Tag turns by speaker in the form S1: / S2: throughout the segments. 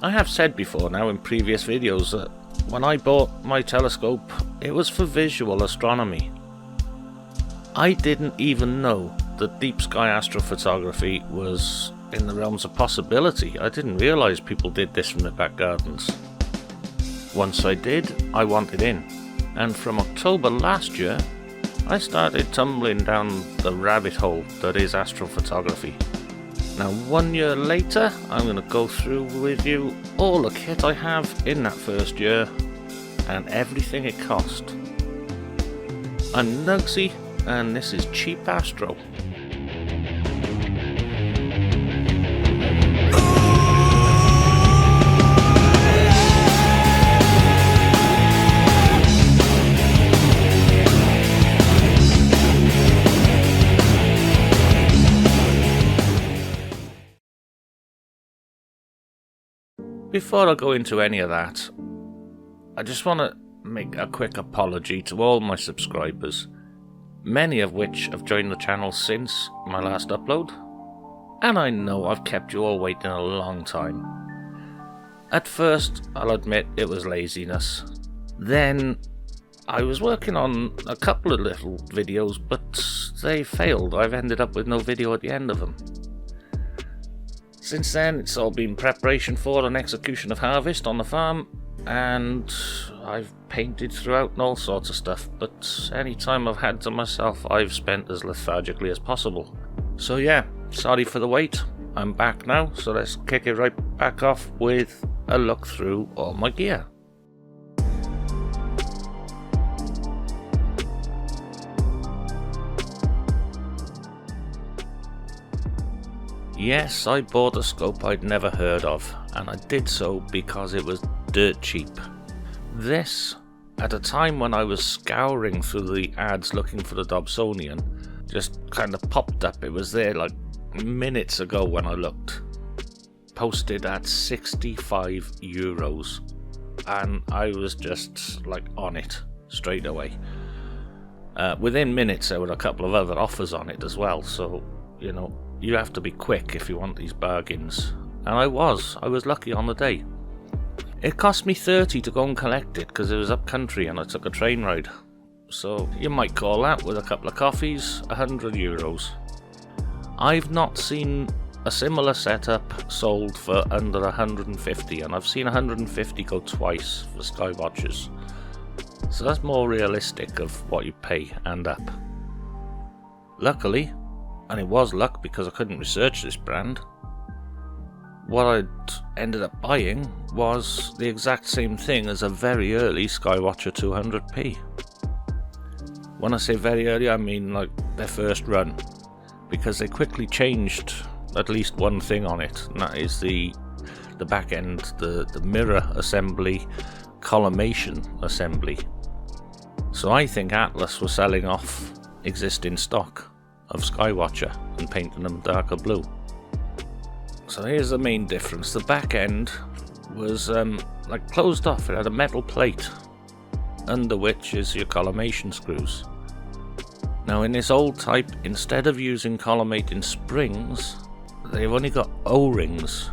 S1: I have said before now in previous videos that when I bought my telescope, it was for visual astronomy. I didn't even know that deep sky astrophotography was in the realms of possibility. I didn't realise people did this from their back gardens. Once I did, I wanted in, and from October last year, I started tumbling down the rabbit hole that is astrophotography. Now 1 year later, I'm going to go through with you all the kit I have in that first year and everything it cost. I'm Nugsy and this is Cheap-Astro. Before I go into any of that, I just want to make a quick apology to all my subscribers, many of which have joined the channel since my last upload, and I know I've kept you all waiting a long time. At first, I'll admit it was laziness. Then, I was working on a couple of little videos, but they failed. I've ended up with no video at the end of them. Since then, it's all been preparation for and execution of harvest on the farm, and I've painted throughout and all sorts of stuff, but any time I've had to myself, I've spent as lethargically as possible. So yeah, sorry for the wait, I'm back now, so let's kick it right back off with a look through all my gear. Yes, I bought a scope I'd never heard of, and I did so because it was dirt cheap. This, at a time when I was scouring through the ads looking for the Dobsonian, just kind of popped up. It was there like minutes ago when I looked. Posted at €65, and I was just like on it straight away. Within minutes there were a couple of other offers on it as well, so you know, you have to be quick if you want these bargains. And I was lucky on the day. It cost me $30 to go and collect it because it was up country and I took a train ride. So you might call that, with a couple of coffees, €100. I've not seen a similar setup sold for under 150, and I've seen 150 go twice for Skywatchers. So that's more realistic of what you pay and up. Luckily, and it was luck because I couldn't research this brand, what I'd ended up buying was the exact same thing as a very early Skywatcher 200p. When I say very early, I mean like their first run, because they quickly changed at least one thing on it, and that is the back end, the mirror assembly, collimation assembly. So I think Atlas was selling off existing stock of Skywatcher and painting them darker blue. So here's the main difference. The back end was like closed off. It had a metal plate under which is your collimation screws. Now in this old type, instead of using collimating springs, they've only got O-rings,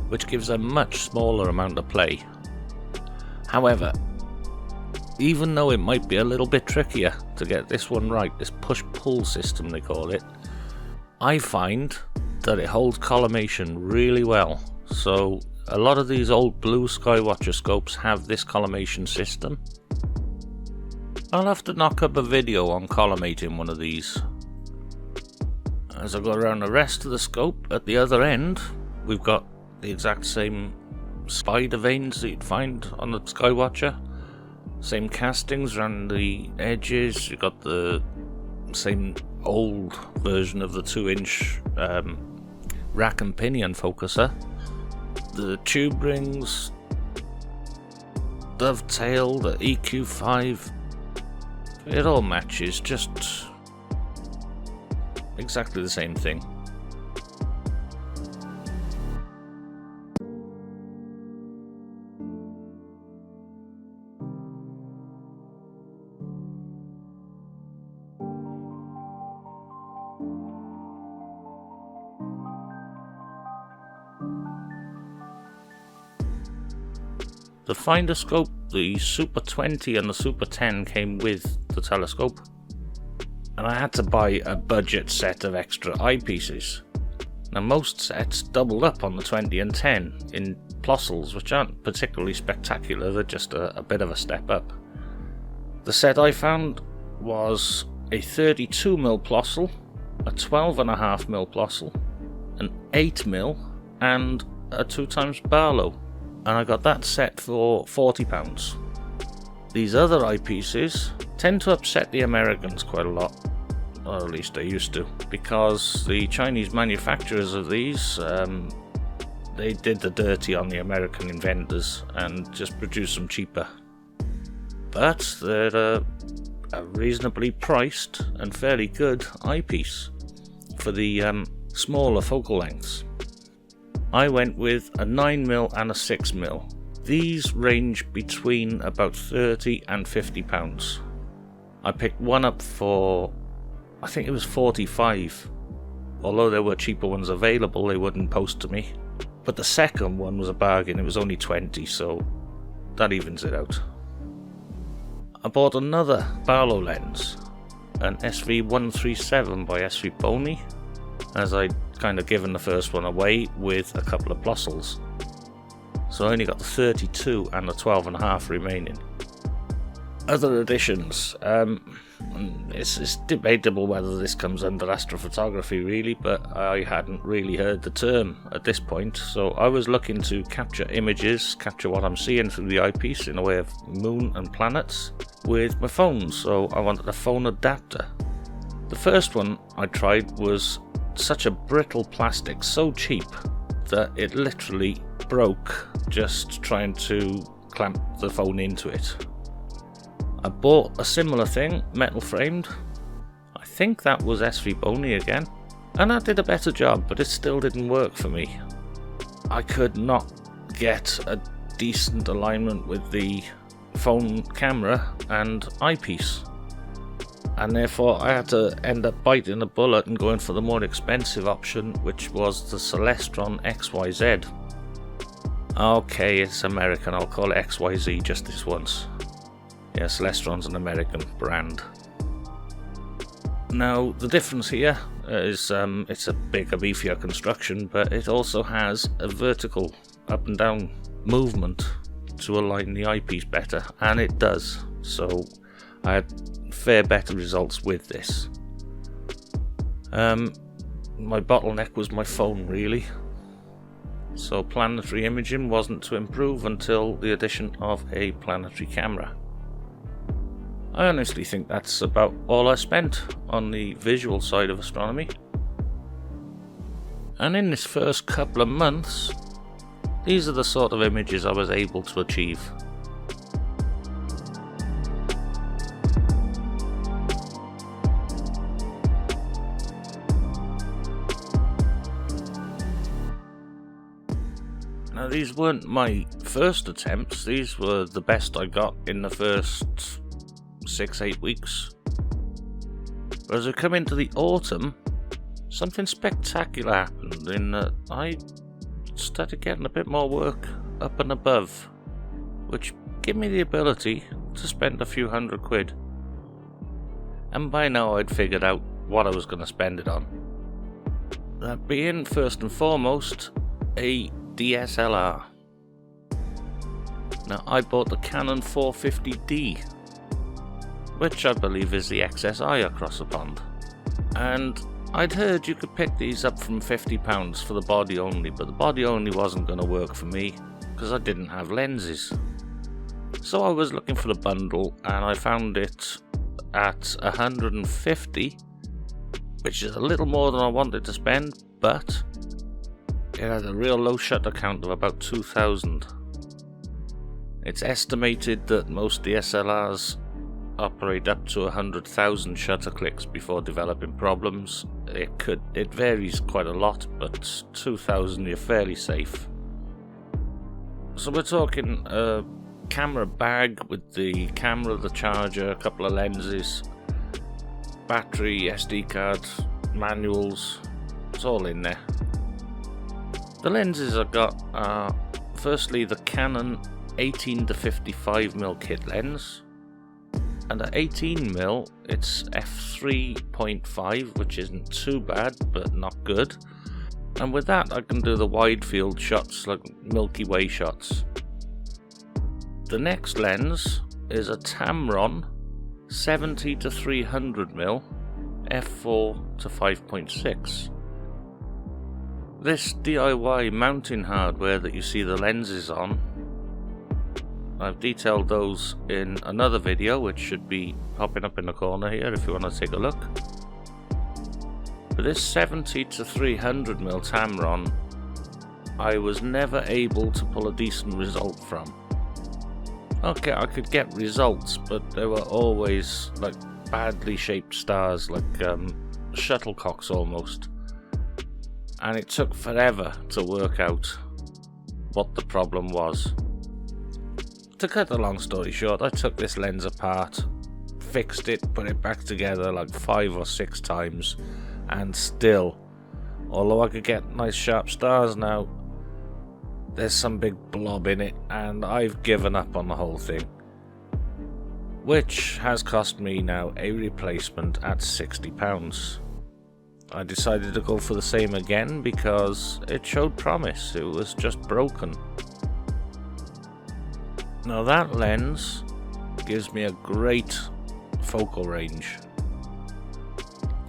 S1: which gives a much smaller amount of play. However, even though it might be a little bit trickier to get this one right, this push-pull system they call it, I find that it holds collimation really well. So a lot of these old blue Skywatcher scopes have this collimation system. I'll have to knock up a video on collimating one of these. As I go around the rest of the scope, at the other end, we've got the exact same spider veins that you'd find on the Skywatcher. Same castings around the edges. You've got the same old version of the 2-inch rack and pinion focuser. The tube rings, dovetail, the EQ5, it all matches, just exactly the same thing. The finder scope, the Super 20 and the Super 10 came with the telescope, and I had to buy a budget set of extra eyepieces. Now most sets doubled up on the 20 and 10 in Plossels, which aren't particularly spectacular, they're just a bit of a step up. The set I found was a 32mm Plossel, a 12.5mm Plossel, an 8mm, and a 2x Barlow, and I got that set for £40. These other eyepieces tend to upset the Americans quite a lot, or at least they used to, because the Chinese manufacturers of these, they did the dirty on the American inventors and just produced them cheaper. But they're a reasonably priced and fairly good eyepiece for the smaller focal lengths. I went with a 9mm and a 6mm. These range between about £30 and £50. I picked one up for, I think it was £45. Although there were cheaper ones available, they wouldn't post to me. But the second one was a bargain, it was only £20, so that evens it out. I bought another Barlow lens, an SV137 by Sfotony, as I'd kind of given the first one away with a couple of Plossels. So I only got the 32 and the 12.5 remaining. Other additions, it's debatable whether this comes under astrophotography really, but I hadn't really heard the term at this point, so I was looking to capture images, capture what I'm seeing through the eyepiece in a way of moon and planets with my phone, so I wanted a phone adapter. The first one I tried was such a brittle plastic, so cheap that it literally broke just trying to clamp the phone into it. I bought a similar thing, metal framed. I think that was Sfotony again, and that did a better job, but it still didn't work for me. I could not get a decent alignment with the phone camera and eyepiece, and therefore I had to end up biting the bullet and going for the more expensive option, which was the Celestron XYZ. Okay, it's American, I'll call it XYZ just this once. Yeah, Celestron's an American brand. Now, the difference here is it's a bigger, beefier construction, but it also has a vertical up and down movement to align the eyepiece better, and it does. So I had fair better results with this. My bottleneck was my phone, really. So planetary imaging wasn't to improve until the addition of a planetary camera. I honestly think that's about all I spent on the visual side of astronomy. And in this first couple of months, these are the sort of images I was able to achieve. Now these weren't my first attempts, these were the best I got in the first 6-8 weeks. But as we come into the autumn, something spectacular happened in that I started getting a bit more work up and above, which gave me the ability to spend a few £100. And by now I'd figured out what I was going to spend it on. That being, first and foremost, a DSLR. Now I bought the Canon 450D, which I believe is the XSI across the pond. And I'd heard you could pick these up from £50 for the body only, but the body only wasn't going to work for me because I didn't have lenses. So I was looking for the bundle and I found it at £150, which is a little more than I wanted to spend, but it had a real low shutter count of about 2,000. It's estimated that most DSLRs operate up to 100,000 shutter clicks before developing problems. It varies quite a lot, but 2,000 you're fairly safe. So we're talking a camera bag with the camera, the charger, a couple of lenses, battery, SD card, manuals, it's all in there. The lenses I got are firstly the Canon 18 to 55mm kit lens, and at 18mm it's f3.5, which isn't too bad but not good, and with that I can do the wide field shots like Milky Way shots. The next lens is a Tamron 70 to 300mm f4 to 5.6. This DIY mounting hardware that you see the lenses on, I've detailed those in another video which should be popping up in the corner here if you want to take a look. But this 70 to 300mm Tamron I was never able to pull a decent result from. Okay, I could get results, but they were always like badly shaped stars, like shuttlecocks almost. And it took forever to work out what the problem was. To cut a long story short, I took this lens apart, fixed it, put it back together like 5 or 6 times, and still, although I could get nice sharp stars now, there's some big blob in it, and I've given up on the whole thing. Which has cost me now a replacement at £60. I decided to go for the same again because it showed promise, it was just broken. Now that lens gives me a great focal range.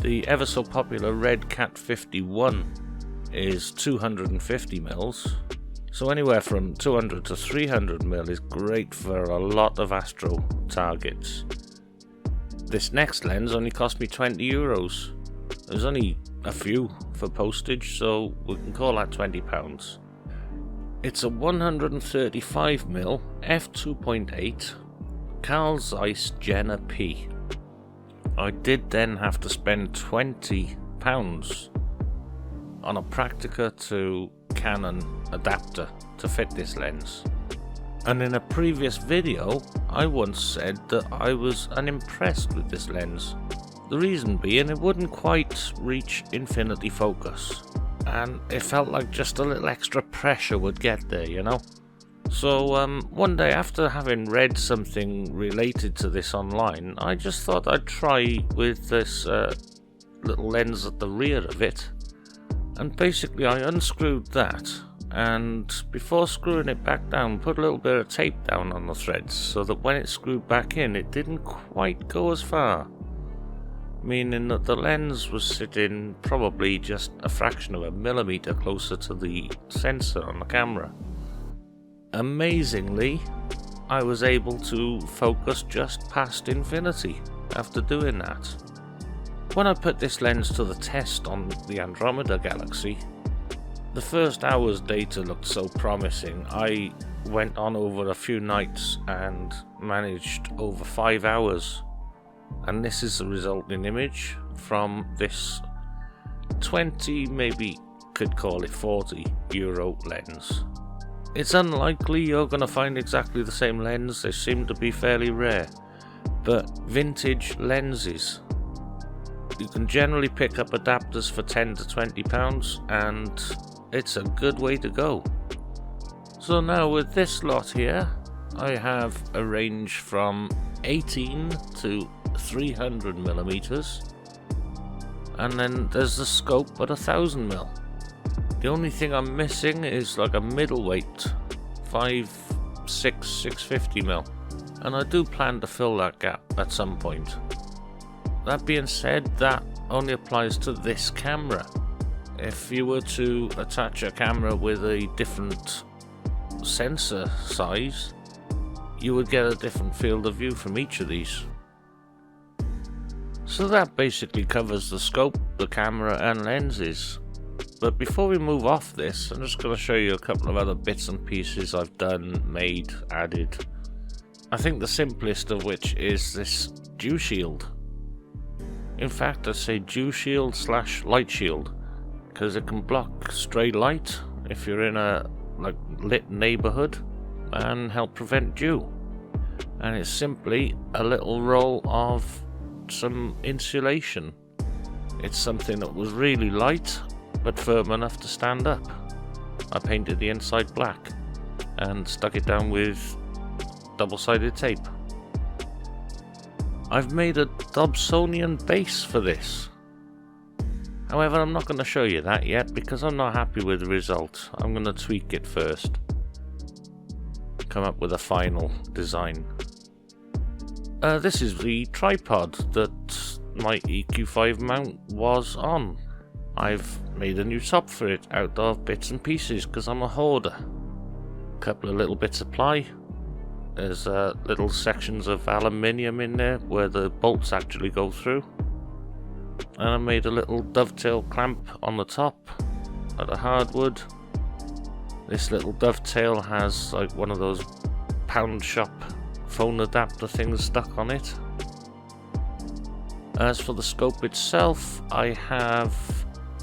S1: The ever so popular Red Cat 51 is 250mm, so anywhere from 200 to 300mm is great for a lot of astro targets. This next lens only cost me €20. There's only a few for postage, so we can call that £20. It's a 135mm f2.8 Carl Zeiss Jenna P. I did then have to spend £20 on a Praktica to Canon adapter to fit this lens. And in a previous video, I once said that I was unimpressed with this lens. The reason being, it wouldn't quite reach infinity focus, and it felt like just a little extra pressure would get there, you know? So one day, after having read something related to this online, I just thought I'd try with this little lens at the rear of it. And basically I unscrewed that, and before screwing it back down, put a little bit of tape down on the threads so that when it screwed back in, it didn't quite go as far. Meaning that the lens was sitting probably just a fraction of a millimeter closer to the sensor on the camera. Amazingly, I was able to focus just past infinity after doing that. When I put this lens to the test on the Andromeda galaxy, the first hour's data looked so promising. I went on over a few nights and managed over 5 hours. And this is the resulting image from this 20, maybe could call it €40 lens. It's unlikely you're going to find exactly the same lens, they seem to be fairly rare, but vintage lenses, you can generally pick up adapters for £10 to £20, and it's a good way to go. So now with this lot here, I have a range from 18 to 300mm, and then there's the scope at 1000mm. The only thing I'm missing is like a middleweight 650mm, and I do plan to fill that gap at some point. That being said, that only applies to this camera. If you were to attach a camera with a different sensor size, you would get a different field of view from each of these. So that basically covers the scope, the camera and lenses. But before we move off this, I'm just going to show you a couple of other bits and pieces I've done, made, added. I think the simplest of which is this dew shield. In fact, I say dew shield / light shield, because it can block stray light if you're in a lit neighborhood and help prevent dew. And it's simply a little roll of some insulation. It's something that was really light but firm enough to stand up. I painted the inside black, and stuck it down with double-sided tape. I've made a Dobsonian base for this. However, I'm not going to show you that yet because I'm not happy with the result. I'm going to tweak it first. Come up with a final design. This is the tripod that my EQ5 mount was on. I've made a new top for it out of bits and pieces because I'm a hoarder. Couple of little bits of ply. There's little sections of aluminium in there where the bolts actually go through. And I made a little dovetail clamp on the top out of hardwood. This little dovetail has like one of those pound shop phone adapter things stuck on it. As for the scope itself, I have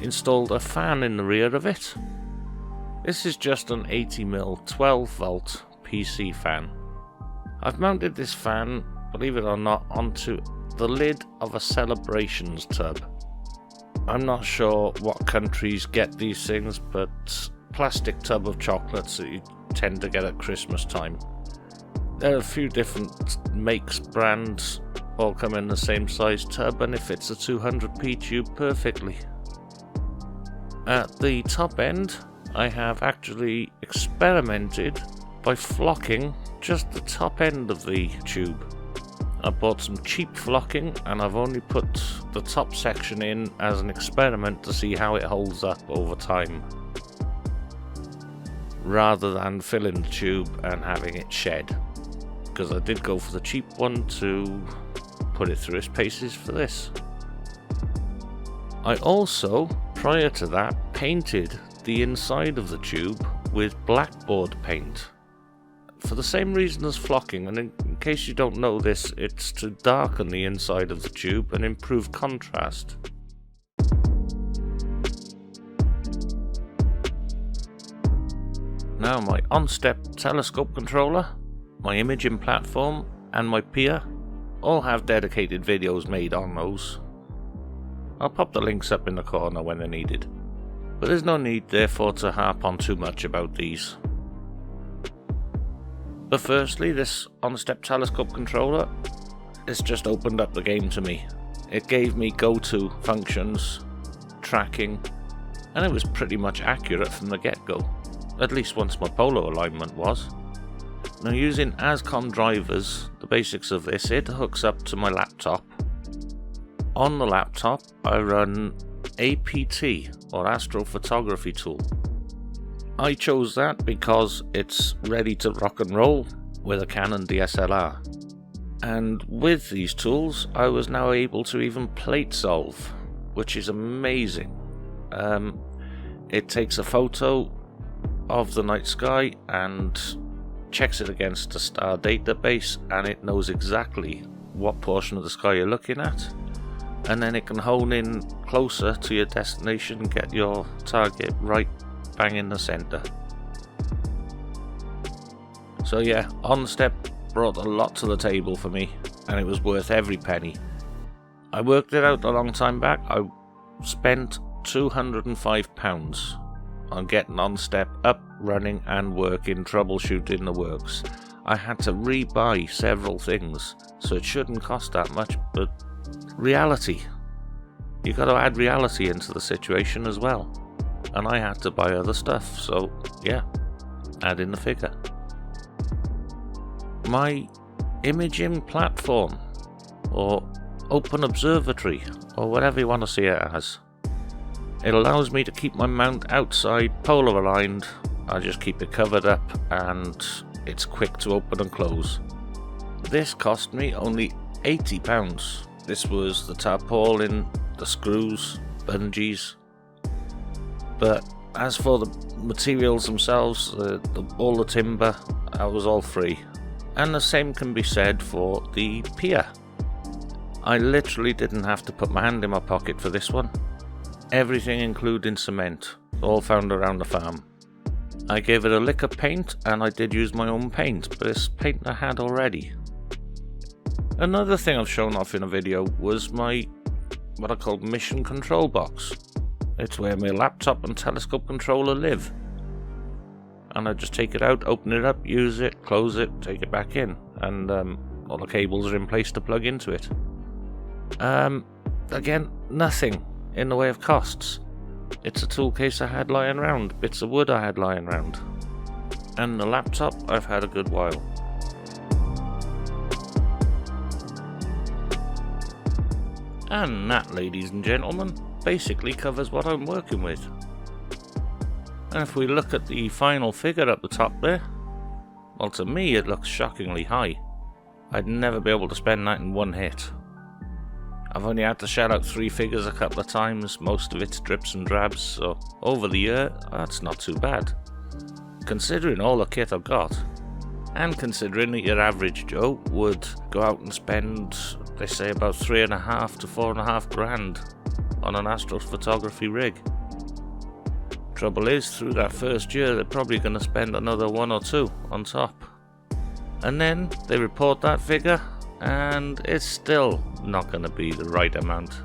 S1: installed a fan in the rear of it. This is just an 80mm 12 volt PC fan. I've mounted this fan, believe it or not, onto the lid of a celebrations tub. I'm not sure what countries get these things, but plastic tub of chocolates that you tend to get at Christmas time. There are a few different makes, brands, all come in the same size tub, and it fits a 200p tube perfectly. At the top end, I have actually experimented by flocking just the top end of the tube. I bought some cheap flocking and I've only put the top section in as an experiment to see how it holds up over time, rather than filling the tube and having it shed, because I did go for the cheap one to put it through its paces for this. I also, prior to that, painted the inside of the tube with blackboard paint. For the same reason as flocking, and in case you don't know this, it's to darken the inside of the tube and improve contrast. Now my OnStep telescope controller, my imaging platform and my pier all have dedicated videos made on those. I'll pop the links up in the corner when they're needed, but there's no need therefore to harp on too much about these. But firstly, this OnStep telescope controller, it's just opened up the game to me. It gave me go-to functions, tracking, and it was pretty much accurate from the get-go, at least once my polar alignment was. Now, using ASCOM drivers, the basics of this, it hooks up to my laptop. On the laptop, I run APT, or Astrophotography tool. I chose that because it's ready to rock and roll with a Canon DSLR. And with these tools, I was now able to even plate solve, which is amazing. It takes a photo of the night sky and checks it against a star database, and it knows exactly what portion of the sky you're looking at. And then it can hone in closer to your destination and get your target right bang in the center. So yeah, OnStep brought a lot to the table for me, and it was worth every penny. I worked it out a long time back. I spent £205 on getting OnStep up, running and working, troubleshooting the works. I had to rebuy several things, so it shouldn't cost that much, but reality. You got to add reality into the situation as well. And I had to buy other stuff, so yeah, add in the figure. My imaging platform, or open observatory, or whatever you want to see it as. It allows me to keep my mount outside, polar aligned. I just keep it covered up and it's quick to open and close. This cost me only £80. This was the tarpaulin, the screws, bungees. But as for the materials themselves, all the timber, that was all free. And the same can be said for the pier. I literally didn't have to put my hand in my pocket for this one. Everything including cement, all found around the farm. I gave it a lick of paint, and I did use my own paint, but it's paint I had already. Another thing I've shown off in a video was my, what I call mission control box. It's where my laptop and telescope controller live. and I just take it out, open it up, use it, close it, take it back in, and all the cables are in place to plug into it. Again, nothing in the way of costs. It's a tool case I had lying around, bits of wood I had lying around, and the laptop I've had a good while. And that, ladies and gentlemen, basically covers what I'm working with. And if we look at the final figure at the top there, well, to me it looks shockingly high. I'd never be able to spend that in one hit. I've only had to shell out 3 figures a couple of times, most of it's drips and drabs, so over the year, that's not too bad. Considering all the kit I've got, and considering that your average Joe would go out and spend, they say, about 3.5 to 4.5 grand on an astrophotography rig. Trouble is, through that first year, they're probably going to spend another 1 or 2 on top. And then they report that figure, and it's still not going to be the right amount.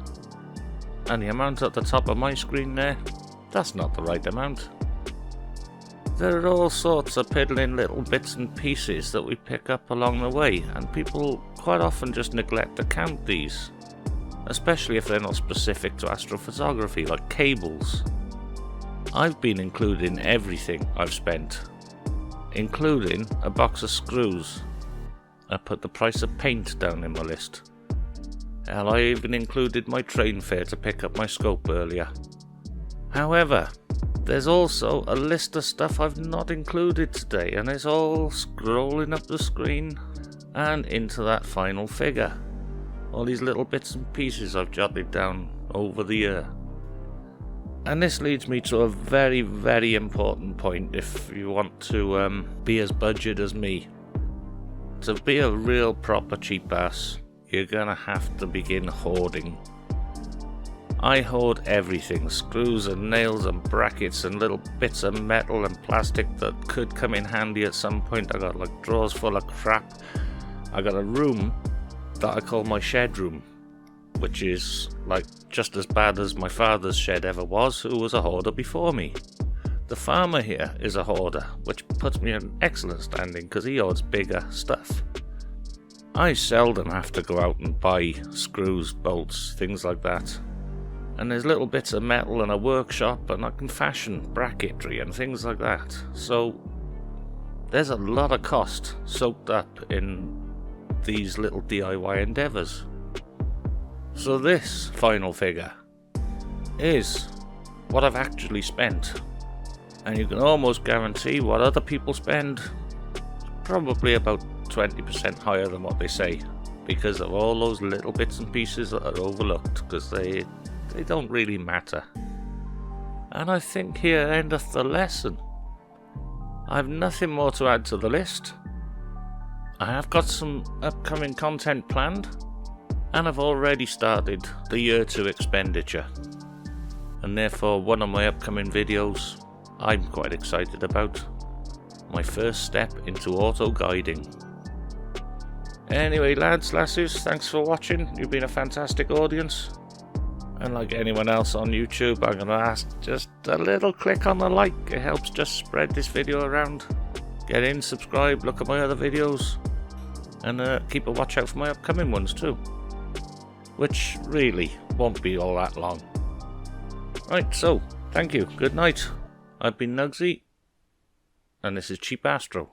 S1: And the amount at the top of my screen there, that's not the right amount. There are all sorts of piddling little bits and pieces that we pick up along the way, and people quite often just neglect to count these, especially if they're not specific to astrophotography, like cables. I've been including everything I've spent, including a box of screws. I put the price of paint down in my list. Hell, I even included my train fare to pick up my scope earlier. However, there's also a list of stuff I've not included today, and it's all scrolling up the screen and into that final figure. All these little bits and pieces I've jotted down over the year. And this leads me to a very, very important point if you want to be as budget as me. To be a real proper cheap ass, you're gonna have to begin hoarding. I hoard everything, screws and nails and brackets and little bits of metal and plastic that could come in handy at some point. I got like drawers full of crap. I got a room that I call my shed room, which is like just as bad as my father's shed ever was, who was a hoarder before me. The farmer here is a hoarder, which puts me in excellent standing because he hoards bigger stuff. I seldom have to go out and buy screws, bolts, things like that. And there's little bits of metal in a workshop, and I can fashion bracketry and things like that. So there's a lot of cost soaked up in these little DIY endeavours. So this final figure is what I've actually spent. And you can almost guarantee what other people spend, probably about 20% higher than what they say, because of all those little bits and pieces that are overlooked, because they don't really matter. And I think here endeth the lesson. I've nothing more to add to the list. I have got some upcoming content planned, and I've already started the year 2 expenditure. And therefore one of my upcoming videos I'm quite excited about. My first step into auto-guiding. Anyway, lads, lasses, thanks for watching. You've been a fantastic audience. And like anyone else on YouTube, I'm going to ask just a little click on the like. It helps just spread this video around. Get in, subscribe, look at my other videos. And keep a watch out for my upcoming ones too. Which really won't be all that long. Right, so, thank you. Good night. I've been Nugsy, and this is Cheap-Astro.